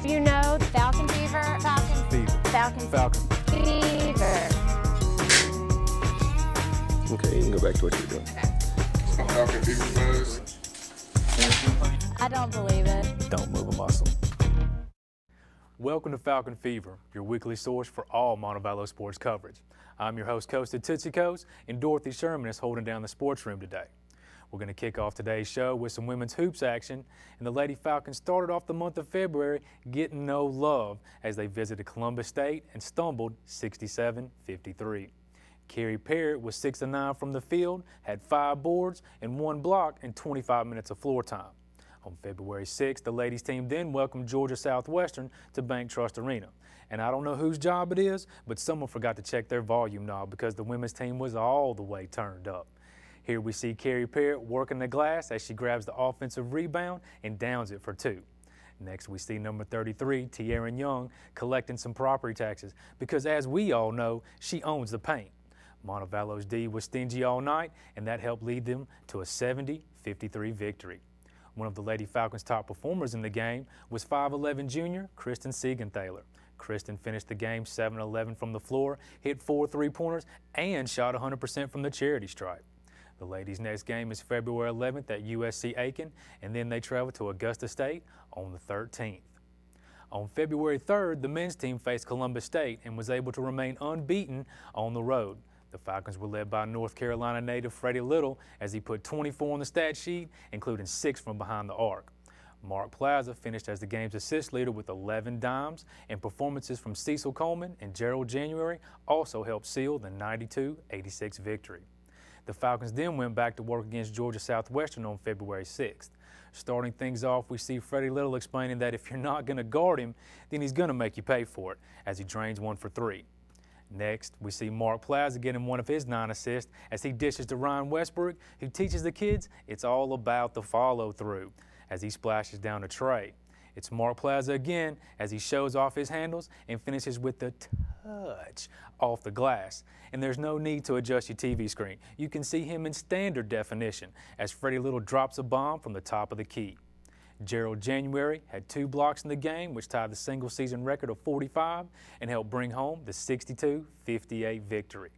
Do you know Falcon Fever? Falcon Fever. Falcon Fever. Okay, you can go back to what you're doing. Falcon Fever buzz. I don't believe it. Don't move a muscle. Welcome to Falcon Fever, your weekly source for all Montevallo sports coverage. I'm your host, Coach Tootsie Coast, and Dorothy Sherman is holding down the sports room today. We're going to kick off today's show with some women's hoops action, and the Lady Falcons started off the month of February getting no love as they visited Columbus State and stumbled 67-53. Carrie Parrott was 6 of 9 from the field, had 5 boards and 1 block in 25 minutes of floor time. On February 6th, the ladies team then welcomed Georgia Southwestern to Bank Trust Arena. And I don't know whose job it is, but someone forgot to check their volume knob because the women's team was all the way turned up. Here we see Carrie Parrott working the glass as she grabs the offensive rebound and downs it for 2. Next, we see number 33, Tierran Young, collecting some property taxes because, as we all know, she owns the paint. Montevallo's D was stingy all night, and that helped lead them to a 70-53 victory. One of the Lady Falcons' top performers in the game was 5'11" junior Kristen Siegenthaler. Kristen finished the game 7-11 from the floor, hit 4 3-pointers, and shot 100% from the charity stripe. The ladies' next game is February 11th at USC Aiken, and then they travel to Augusta State on the 13th. On February 3rd, the men's team faced Columbus State and was able to remain unbeaten on the road. The Falcons were led by North Carolina native Freddie Little as he put 24 on the stat sheet, including 6 from behind the arc. Mark Plaza finished as the game's assist leader with 11 dimes, and performances from Cecil Coleman and Gerald January also helped seal the 92-86 victory. The Falcons then went back to work against Georgia Southwestern on February 6th. Starting things off, we see Freddie Little explaining that if you're not going to guard him, then he's going to make you pay for it, as he drains 1 for 3. Next, we see Mark Plaza getting one of his 9 assists as he dishes to Ryan Westbrook, who teaches the kids it's all about the follow-through, as he splashes down a tray. It's Mark Plaza again as he shows off his handles and finishes with the touch off the glass. And there's no need to adjust your TV screen. You can see him in standard definition as Freddie Little drops a bomb from the top of the key. Gerald January had 2 blocks in the game, which tied the single-season record of 45 and helped bring home the 62-58 victory.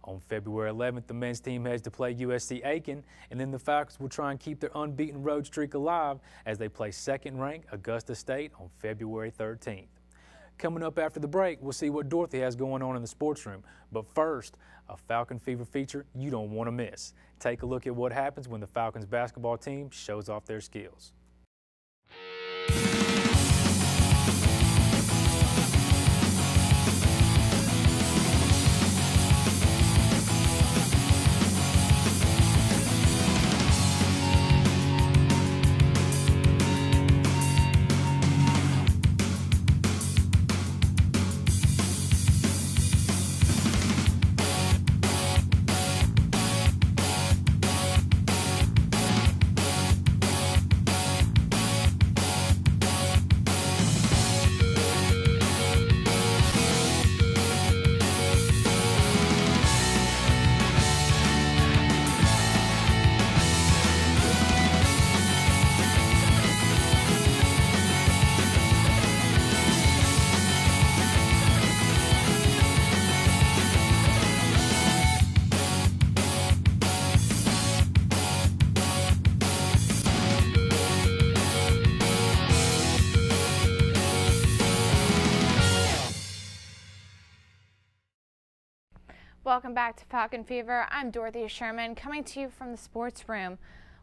On February 11th, the men's team heads to play USC Aiken, and then the Falcons will try and keep their unbeaten road streak alive as they play second-ranked Augusta State on February 13th. Coming up after the break, we'll see what Dorothy has going on in the sports room. But first, a Falcon Fever feature you don't want to miss. Take a look at what happens when the Falcons basketball team shows off their skills. Welcome back to Falcon Fever. I'm Dorothy Sherman coming to you from the sports room.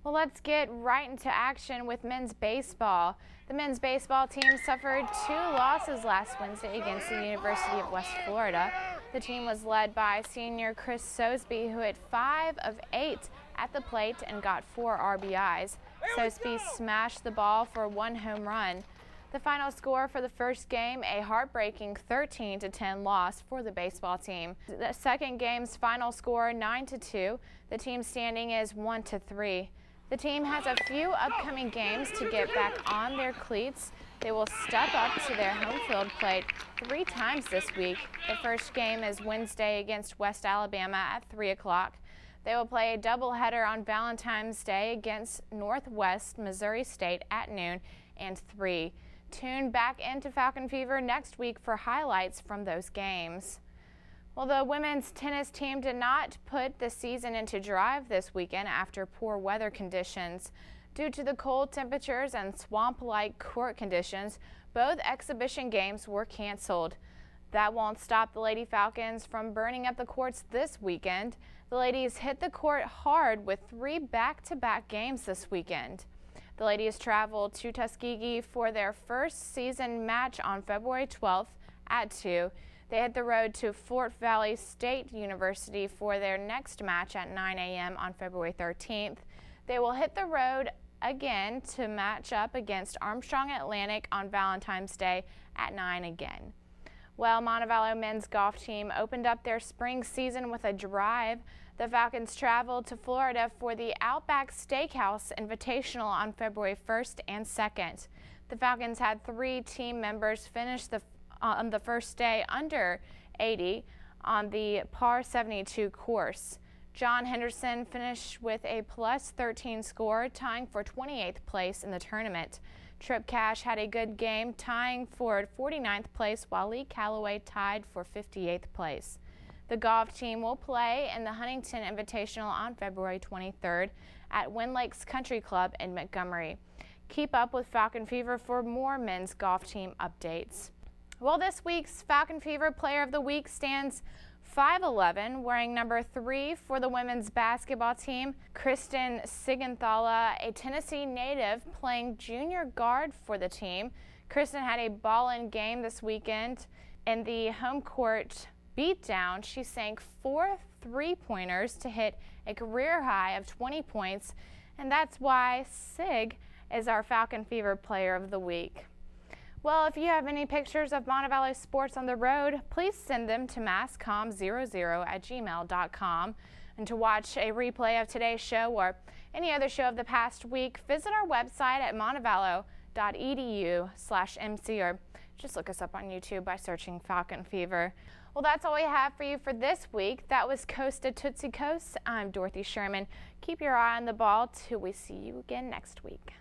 Well, let's get right into action with men's baseball. The men's baseball team suffered 2 losses last Wednesday against the University of West Florida. The team was led by senior Chris Sosby, who hit 5 of 8 at the plate and got 4 RBIs. Sosby smashed the ball for 1 home run. The final score for the first game, a heartbreaking 13-10 loss for the baseball team. The second game's final score, 9-2. The team standing is 1-3. The team has a few upcoming games to get back on their cleats. They will step up to their home field plate 3 times this week. The first game is Wednesday against West Alabama at 3 o'clock. They will play a doubleheader on Valentine's Day against Northwest Missouri State at noon and 3. tune back into Falcon Fever next week for highlights from those games. Well, the women's tennis team did not put the season into drive this weekend after poor weather conditions. Due to the cold temperatures and swamp-like court conditions, both exhibition games were canceled. That won't stop the Lady Falcons from burning up the courts this weekend. The ladies hit the court hard with 3 back-to-back games this weekend. The ladies traveled to Tuskegee for their first season match on February 12th at 2. They hit the road to Fort Valley State University for their next match at 9 a.m. on February 13th. They will hit the road again to match up against Armstrong Atlantic on Valentine's Day at 9 again. Well, Montevallo men's golf team opened up their spring season with a drive. The Falcons traveled to Florida for the Outback Steakhouse Invitational on February 1st and 2nd. The Falcons had 3 team members finish on the first day under 80 on the par 72 course. John Henderson finished with a plus 13 score, tying for 28th place in the tournament. Trip Cash had a good game, tying for 49th place, while Lee Calloway tied for 58th place. The golf team will play in the Huntington Invitational on February 23rd at Wind Lakes Country Club in Montgomery. Keep up with Falcon Fever for more men's golf team updates. Well, this week's Falcon Fever Player of the Week stands 5'11", wearing number 3 for the women's basketball team, Kristen Sigenthala, a Tennessee native playing junior guard for the team. Kristen had a ball-in game this weekend. In the home court beatdown, she sank 4 3-pointers to hit a career high of 20 points, and that's why Sig is our Falcon Fever Player of the Week. Well, if you have any pictures of Montevallo sports on the road, please send them to masscom00@gmail.com. And to watch a replay of today's show or any other show of the past week, visit our website at montevallo.edu/MC, or just look us up on YouTube by searching Falcon Fever. Well, that's all we have for you for this week. That was Coast to Tootsie Coast. I'm Dorothy Sherman. Keep your eye on the ball till we see you again next week.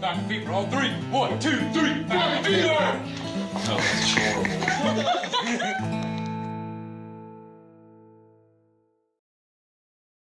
Falcon Fever on 3. 1, 2, 3. Falcon Fever! Oh, that's horrible.